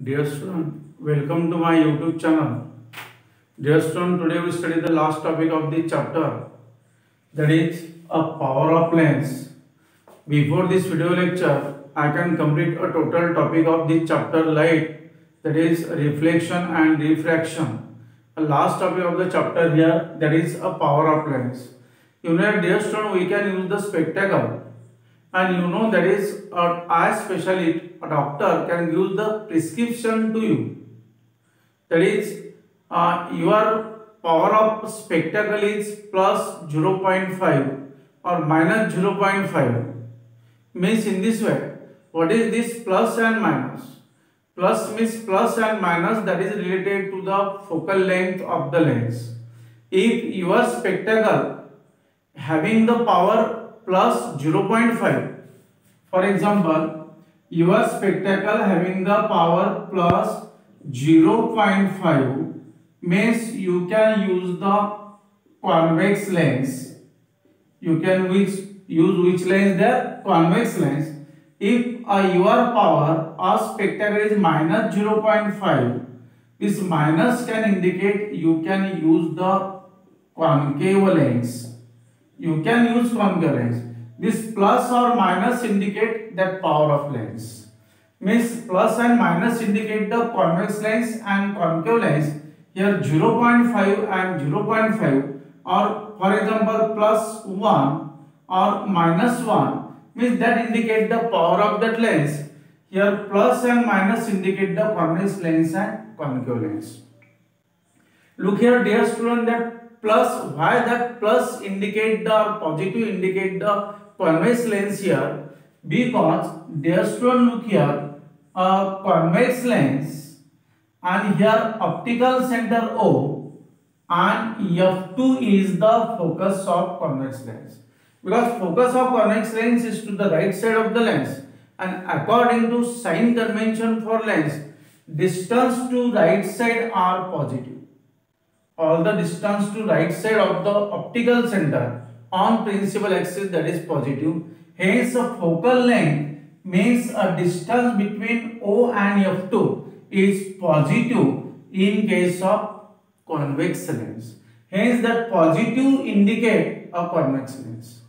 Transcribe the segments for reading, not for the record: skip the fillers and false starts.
Dear student, welcome to my YouTube channel. Dear student, today we study the last topic of the chapter, that is a power of lens. Before this video lecture, I can complete a total topic of this chapter light, that is reflection and refraction. The last topic of the chapter here, that is a power of lens. Dear student, we can use the spectacle, and that is an eye specialist, a doctor can give the prescription to you. That is, your power of spectacle is plus 0.5 or minus 0.5. Means in this way, what is this plus and minus? Plus means plus and minus, that is related to the focal length of the lens. If your spectacle having the power plus 0.5, for example, your spectacle having the power plus 0.5 means you can use the convex lens. You can use which lens there? Convex lens. If your power of spectacle is minus 0.5, this minus can indicate you can use the concave lens. You can use concave lens. This plus or minus indicate that power of lens. Means plus and minus indicate the convex lens and concave lens. Here 0.5 and 0.5, or for example plus 1 or minus 1 means that indicate the power of that lens. Here plus and minus indicate the convex lens and concave lens. Look here, dear student, that plus, why that plus indicate the positive indicate the convex lens here? Because, dear student, look here, a convex lens and here optical center O and F2 is the focus of convex lens. Because focus of convex lens is to the right side of the lens, and according to sign convention for lens, distance to right side are positive. All the distance to right side of the optical center on principal axis, that is positive. Hence a focal length means a distance between O and F2 is positive in case of convex lens. Hence that positive indicate a convex lens.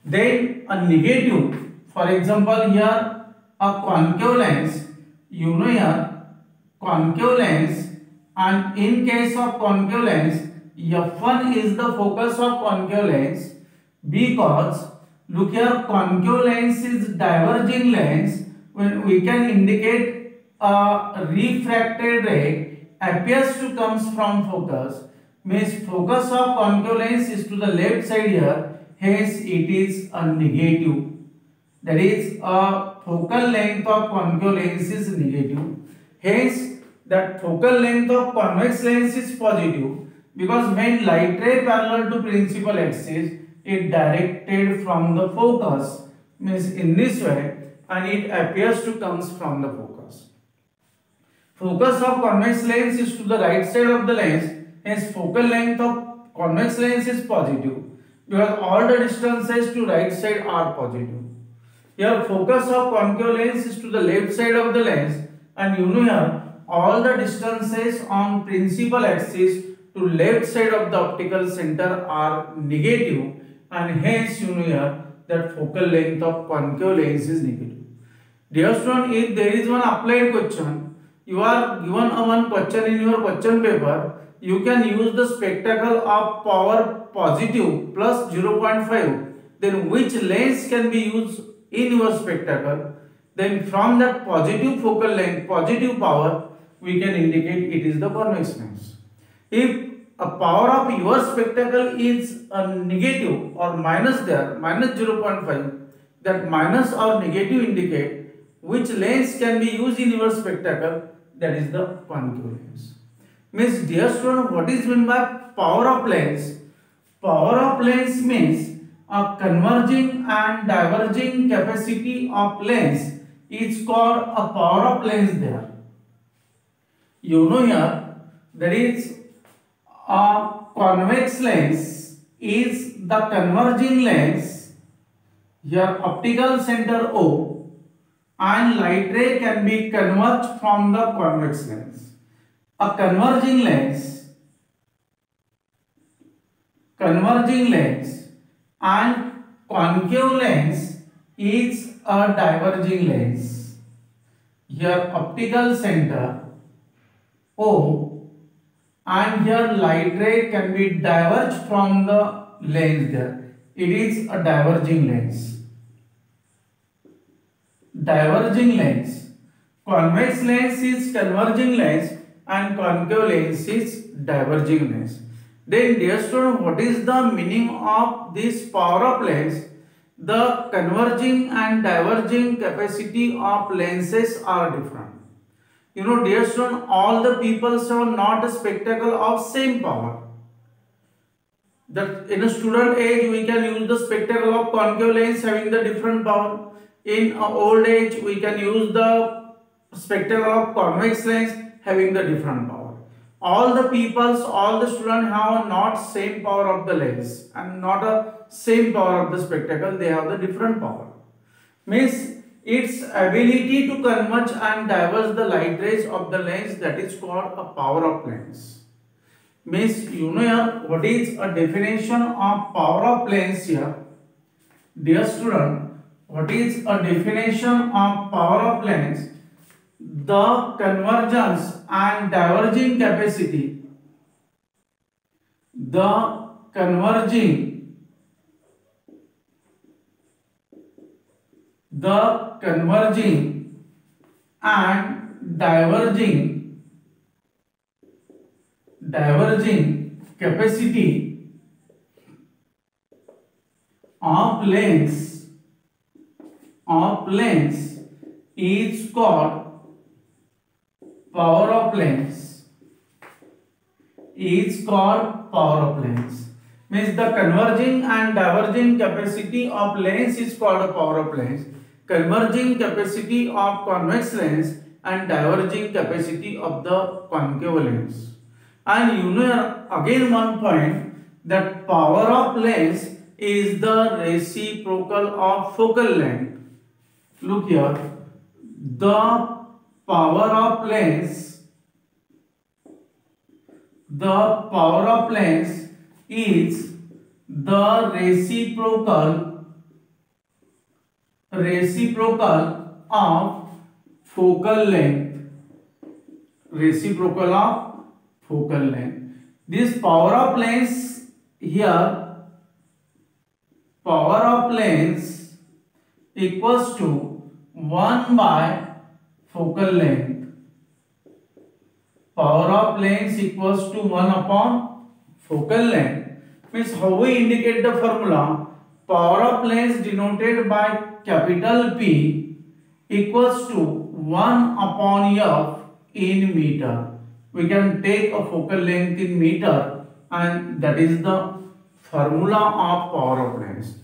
Then a negative, for example here a concave lens, here concave lens, and in case of concave lens, F1 is the focus of concave lens, because look here, concave lens is diverging lens. When we can indicate a refracted ray appears to comes from focus, means focus of concave lens is to the left side here, hence it is a negative. That is, a focal length of concave lens is negative. Hence that focal length of convex lens is positive, because when light ray parallel to principal axis, it directed from the focus, means in this way, and it appears to comes from the focus. Focus of convex lens is to the right side of the lens, hence focal length of convex lens is positive, because all the distances to right side are positive. Here focus of concave lens is to the left side of the lens, and here all the distances on principal axis to left side of the optical center are negative, and hence here that focal length of concave lens is negative. Dear student, if there is one applied question, you are given a one question in your question paper, you can use the spectacle of power positive plus 0.5. Then which lens can be used in your spectacle? Then from that positive focal length, positive power, we can indicate it is the convex lens. If a power of your spectacle is a negative or minus there, minus 0.5, that minus or negative indicate which lens can be used in your spectacle, that is the concave lens. Means, dear student, what is meant by power of lens? Power of lens means a converging and diverging capacity of lens is called a power of lens there. Here, that is a convex lens is the converging lens. Here optical center O and light ray can be converged from the convex lens. A converging lens and concave lens is a diverging lens. Here optical center O and here light ray can be diverged from the lens there. It is a diverging lens. Diverging lens. Convex lens is converging lens and concave lens is diverging lens. Then dear student, what is the meaning of this power of lens? The converging and diverging capacity of lenses are different. You know, dear student, all the people have not a spectacle of same power. That in a student age we can use the spectacle of concave lens having the different power. In old age we can use the spectacle of convex lens having the different power. All the peoples, all the students have not same power of the lens and not a same power of the spectacle. They have the different power. Means its ability to converge and diverge the light rays of the lens, that is called a power of lens. Means you know here what is a definition of power of lens here. Dear student, what is a definition of power of lens? The convergence and diverging capacity. The converging and diverging capacity of lens is called power of lens. Means the converging and diverging capacity of lens is called a power of lens. Converging capacity of convex lens and diverging capacity of the concave lens. And you know again one point, that power of lens is the reciprocal of focal length. Look here, the power of lens is the reciprocal of focal length. This power of lens here, power of lens equals to 1 by focal length. Power of lens equals to 1 upon focal length. Means how we indicate the formula? Power of lens denoted by capital P equals to 1 upon F in meter. We can take a focal length in meter and that is the formula of power of lens.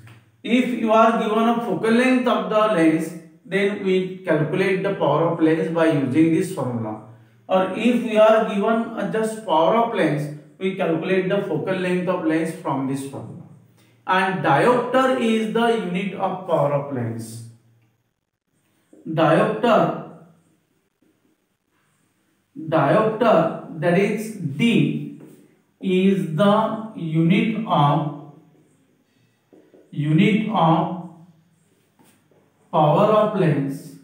If you are given a focal length of the lens, then we calculate the power of lens by using this formula. Or if we are given just power of lens, we calculate the focal length of lens from this formula. And diopter is the unit of power of lens. Diopter, that is D, is the unit of power of lens.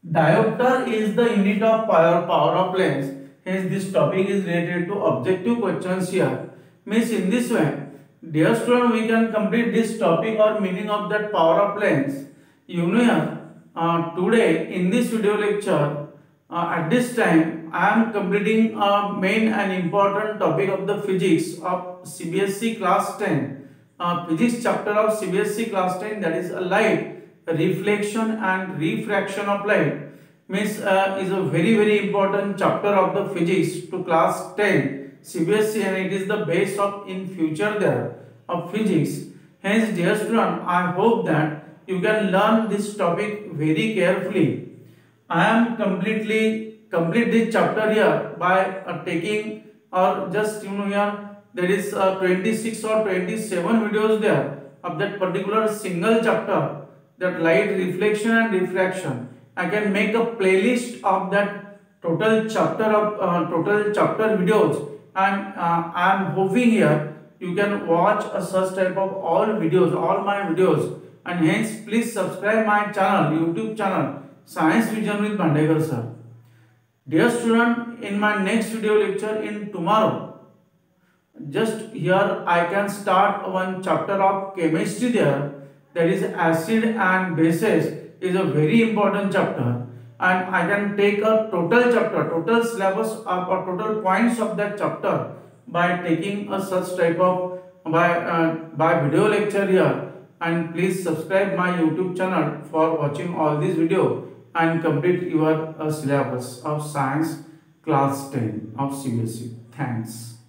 Diopter is the unit of power of lens. Hence this topic is related to objective questions here. Means in this way, dear student, we can complete this topic or meaning of that power of lens. You know, today in this video lecture, at this time I am completing a main and important topic of the physics of CBSE class 10. Physics chapter of CBSE class 10, that is light, reflection and refraction of light. Means is a very important chapter of the physics to class 10 CBSE, and it is the base of in future there of physics. Hence dear student, I hope that you can learn this topic very carefully. I am complete this chapter here by taking or just here there is 26 or 27 videos there of that particular single chapter, that light, reflection and refraction. I can make a playlist of that total chapter videos, and I am hoping here you can watch a such type of all videos, all my videos, and hence please subscribe my channel, YouTube channel, Science Vision with Bhandekar sir. Dear student, in my next video lecture in tomorrow, just here I can start one chapter of chemistry there, that is acid and bases is a very important chapter, and I can take a total chapter, total syllabus or total points of that chapter by taking a such type of by video lecture here. And please subscribe my YouTube channel for watching all these video and complete your syllabus of science class 10 of CBSE. Thanks.